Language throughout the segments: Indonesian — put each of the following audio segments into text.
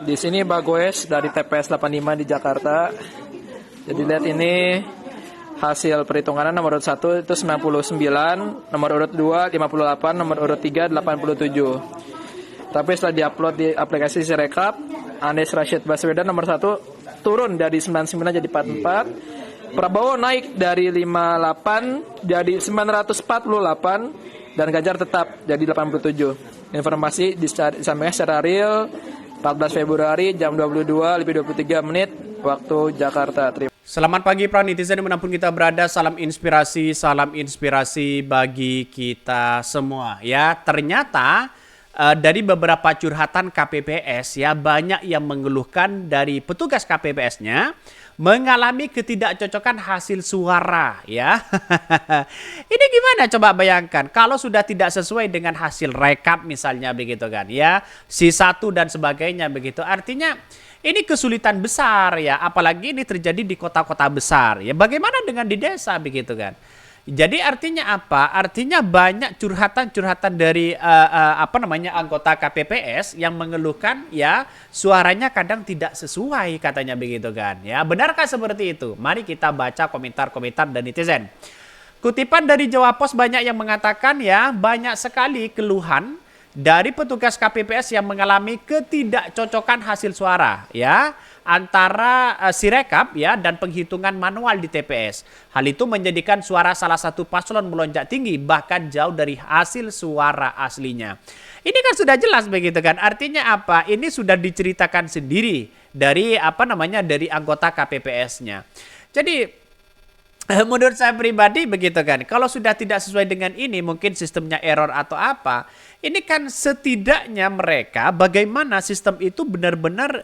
Di sini Bagoes dari TPS 85 di Jakarta. Jadi lihat ini hasil perhitungan nomor urut 1 itu 99, nomor urut 2 58, nomor urut 3 87. Tapi setelah diupload di aplikasi Sirekap, Anies Rashid Baswedan nomor 1 turun dari 99 jadi 44. Prabowo naik dari 58 jadi 948 dan Ganjar tetap jadi 87. Informasi disampaikan secara real 14 Februari jam 22:23 waktu Jakarta. Selamat pagi para netizen dimanapun kita berada, salam inspirasi bagi kita semua. Ya, ternyata dari beberapa curhatan KPPS ya banyak yang mengeluhkan dari petugas KPPS-nya mengalami ketidakcocokan hasil suara ya. Ini gimana coba bayangkan kalau sudah tidak sesuai dengan hasil rekap misalnya begitu kan ya, C1 dan sebagainya begitu. Artinya ini kesulitan besar ya, apalagi ini terjadi di kota-kota besar ya. Bagaimana dengan di desa begitu kan? Jadi artinya apa? Artinya banyak curhatan-curhatan dari anggota KPPS yang mengeluhkan ya suaranya kadang tidak sesuai katanya begitu kan ya. Benarkah seperti itu? Mari kita baca komentar-komentar dari netizen. Kutipan dari Jawa Pos banyak yang mengatakan ya banyak sekali keluhan dari petugas KPPS yang mengalami ketidakcocokan hasil suara ya antara Sirekap ya dan penghitungan manual di TPS. Hal itu menjadikan suara salah satu paslon melonjak tinggi bahkan jauh dari hasil suara aslinya. Ini kan sudah jelas begitu kan? Artinya apa? Ini sudah diceritakan sendiri dari dari anggota KPPS-nya. Jadi menurut saya pribadi begitu kan, kalau sudah tidak sesuai dengan ini, mungkin sistemnya error atau apa, ini kan setidaknya mereka bagaimana sistem itu benar-benar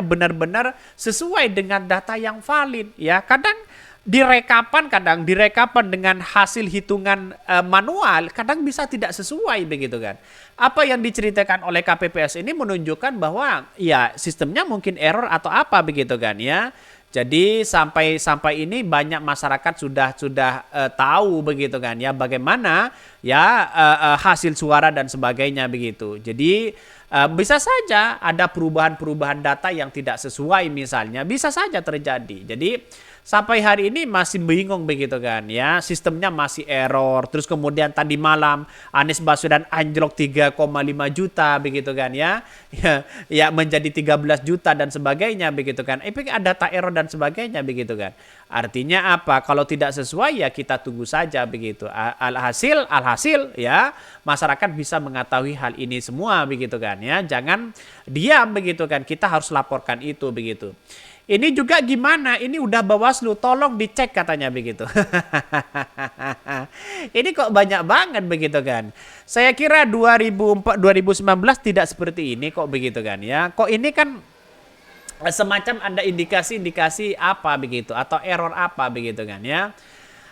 benar-benar sesuai dengan data yang valid ya. Kadang direkapan dengan hasil hitungan manual, kadang bisa tidak sesuai begitu kan. Apa yang diceritakan oleh KPPS ini menunjukkan bahwa ya sistemnya mungkin error atau apa begitu kan ya. Jadi sampai ini banyak masyarakat sudah tahu begitu kan ya bagaimana ya hasil suara dan sebagainya begitu. Jadi bisa saja ada perubahan data yang tidak sesuai misalnya, bisa saja terjadi. Jadi sampai hari ini masih bingung begitu kan ya, sistemnya masih error. Terus kemudian tadi malam Anies Baswedan anjlok 3,5 juta begitu kan ya. Ya menjadi 13 juta dan sebagainya begitu kan. Ada data error dan sebagainya begitu kan. Artinya apa? Kalau tidak sesuai ya kita tunggu saja begitu. Alhasil ya masyarakat bisa mengetahui hal ini semua begitu kan ya. Jangan diam begitu kan. Kita harus laporkan itu begitu. Ini juga gimana? Ini udah Bawaslu, tolong dicek katanya begitu. Ini kok banyak banget begitu kan. Saya kira 2019 tidak seperti ini kok begitu kan ya. Kok ini kan semacam ada indikasi-indikasi apa begitu atau error apa begitu kan ya.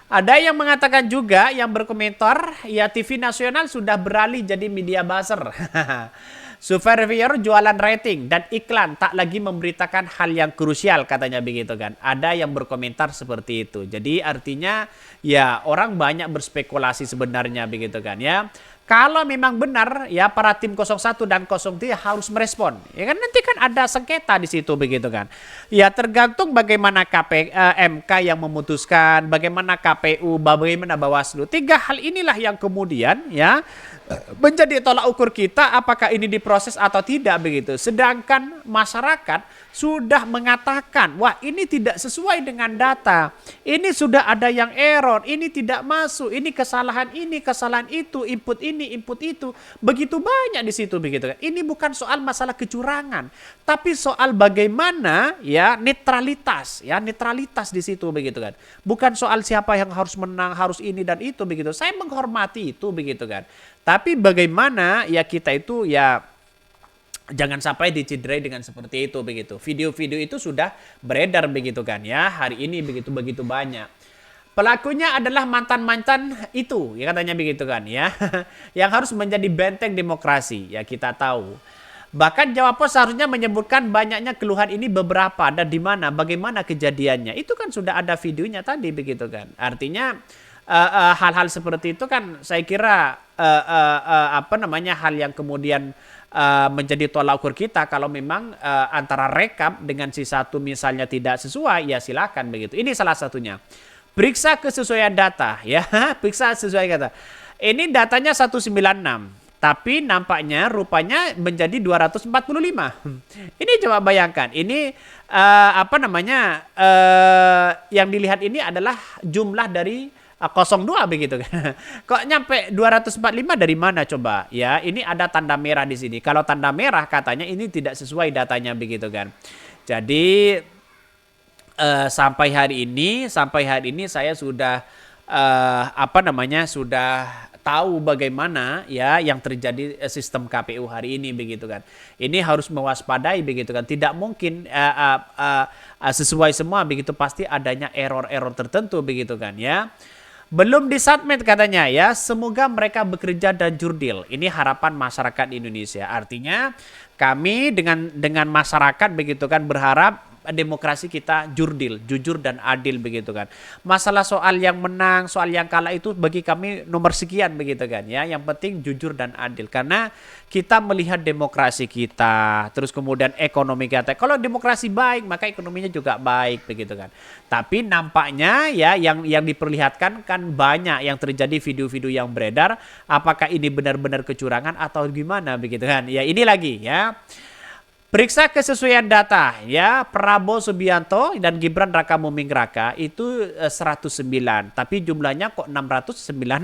Ada yang mengatakan juga yang berkomentar ya TV nasional sudah beralih jadi media buzzer. Surveyor jualan rating dan iklan tak lagi memberitakan hal yang krusial katanya begitu kan. Ada yang berkomentar seperti itu. Jadi artinya ya orang banyak berspekulasi sebenarnya begitu kan ya. Kalau memang benar ya para tim 01 dan 03 harus merespon. Ya kan nanti kan ada sengketa di situ begitu kan. Ya tergantung bagaimana MK yang memutuskan, bagaimana KPU, bagaimana Bawaslu. 3 hal inilah yang kemudian ya menjadi tolak ukur kita apakah ini diproses atau tidak begitu. Sedangkan masyarakat sudah mengatakan, wah ini tidak sesuai dengan data. Ini sudah ada yang error, ini tidak masuk, ini kesalahan itu, input ini, input itu. Begitu banyak di situ begitu kan. Ini bukan soal masalah kecurangan, tapi soal bagaimana ya netralitas di situ begitu kan. Bukan soal siapa yang harus menang, harus ini dan itu begitu. Saya menghormati itu begitu kan. Tapi bagaimana ya kita itu ya jangan sampai dicederai dengan seperti itu begitu. Video-video itu sudah beredar begitu kan ya. Hari ini begitu banyak. Pelakunya adalah mantan-mantan itu ya katanya begitu kan ya. Yang harus menjadi benteng demokrasi ya kita tahu. Bahkan Jawa Pos seharusnya menyebutkan banyaknya keluhan ini beberapa dan di mana, bagaimana kejadiannya. Itu kan sudah ada videonya tadi begitu kan. Artinya hal-hal seperti itu kan saya kira hal yang kemudian menjadi tolak ukur kita. Kalau memang antara rekap dengan si satu misalnya tidak sesuai, ya silakan begitu. Ini salah satunya. Periksa kesesuaian data ya, periksa sesuai data. Ini datanya 196, tapi nampaknya rupanya menjadi 245. Ini coba bayangkan, ini yang dilihat ini adalah jumlah dari 02 begitu kan. Kok nyampe 245 dari mana coba? Ya, ini ada tanda merah di sini. Kalau tanda merah katanya ini tidak sesuai datanya begitu kan. Jadi sampai hari ini saya sudah sudah tahu bagaimana ya yang terjadi sistem KPU hari ini begitu kan. Ini harus mewaspadai begitu kan. Tidak mungkin sesuai semua begitu, pasti adanya error-error tertentu begitu kan ya. Belum disubmit katanya ya, semoga mereka bekerja dan jurdil. Ini harapan masyarakat Indonesia. Artinya kami dengan masyarakat begitu kan berharap demokrasi kita jurdil, jujur dan adil begitu kan. Masalah soal yang menang, soal yang kalah itu bagi kami nomor sekian begitu kan ya. Yang penting jujur dan adil, karena kita melihat demokrasi kita, terus kemudian ekonomi kita. Kalau demokrasi baik, maka ekonominya juga baik begitu kan. Tapi nampaknya ya yang diperlihatkan kan banyak yang terjadi video-video yang beredar. Apakah ini benar-benar kecurangan atau gimana begitu kan? Ya ini lagi ya. Periksa kesesuaian data ya, Prabowo Subianto dan Gibran Raka Buming Raka itu 109, tapi jumlahnya kok 699.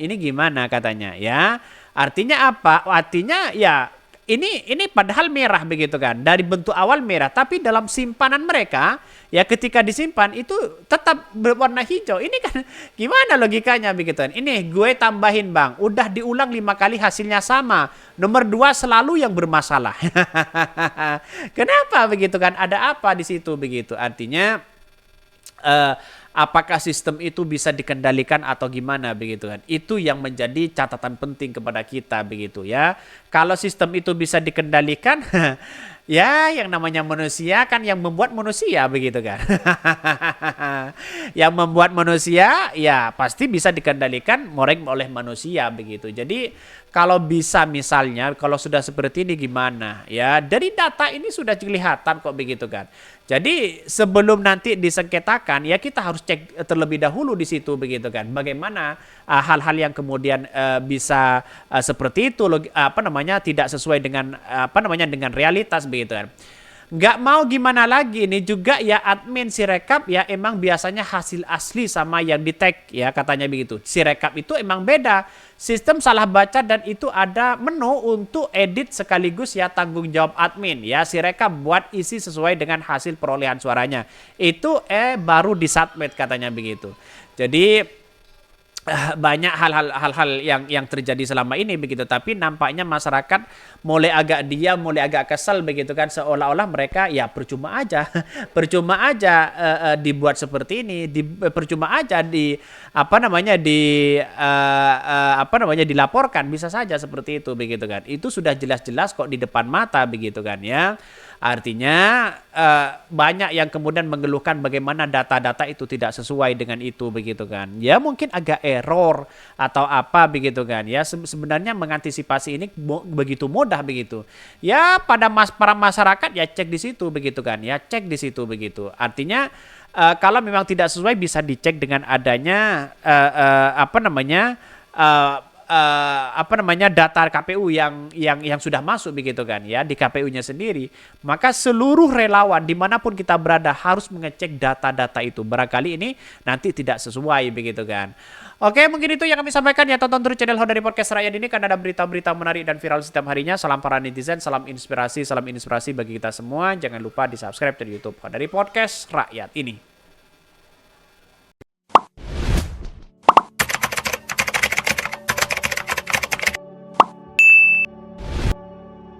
Ini gimana katanya ya? Artinya apa? Artinya ya ini padahal merah begitu kan, dari bentuk awal merah, tapi dalam simpanan mereka ya ketika disimpan itu tetap berwarna hijau. Ini kan gimana logikanya begitu kan? Ini gue tambahin bang, udah diulang 5 kali hasilnya sama. Nomor 2 selalu yang bermasalah. Kenapa begitu kan? Ada apa di situ begitu? Artinya apakah sistem itu bisa dikendalikan atau gimana begitu kan? Itu yang menjadi catatan penting kepada kita begitu ya. Kalau sistem itu bisa dikendalikan, ya yang namanya manusia kan yang membuat manusia begitu kan. Yang membuat manusia ya pasti bisa dikendalikan oleh manusia begitu. Jadi kalau bisa misalnya kalau sudah seperti ini gimana ya, dari data ini sudah kelihatan kok begitu kan. Jadi sebelum nanti disengketakan ya kita harus cek terlebih dahulu di situ begitu kan. Bagaimana hal-hal yang kemudian bisa seperti itu tidak sesuai dengan dengan realitas begitu kan. Nggak mau gimana lagi, ini juga ya admin Sirekap ya emang biasanya hasil asli sama yang di tag ya katanya begitu. Sirekap itu emang beda, sistem salah baca dan itu ada menu untuk edit sekaligus ya tanggung jawab admin ya. Sirekap buat isi sesuai dengan hasil perolehan suaranya. Itu baru disubmit katanya begitu. Jadi banyak hal-hal yang terjadi selama ini begitu, tapi nampaknya masyarakat mulai agak diam, mulai agak kesal begitu kan, seolah-olah mereka ya percuma aja dibuat seperti ini, percuma aja dilaporkan, bisa saja seperti itu begitu kan. Itu sudah jelas-jelas kok di depan mata begitu kan ya. Artinya banyak yang kemudian mengeluhkan bagaimana data-data itu tidak sesuai dengan itu begitu kan. Ya mungkin agak error atau apa begitu kan. Ya sebenarnya mengantisipasi ini begitu mudah begitu. Ya pada para masyarakat ya cek di situ begitu kan. Ya cek di situ begitu. Artinya kalau memang tidak sesuai bisa dicek dengan adanya data KPU yang sudah masuk begitu kan ya di KPU-nya sendiri. Maka seluruh relawan dimanapun kita berada harus mengecek data-data itu. Barangkali ini nanti tidak sesuai begitu kan. Oke, mungkin itu yang kami sampaikan ya. Tonton terus channel Hodari Podcast Rakyat ini karena ada berita-berita menarik dan viral setiap harinya. Salam para netizen, salam inspirasi bagi kita semua. Jangan lupa di subscribe di YouTube Hodari Podcast Rakyat ini.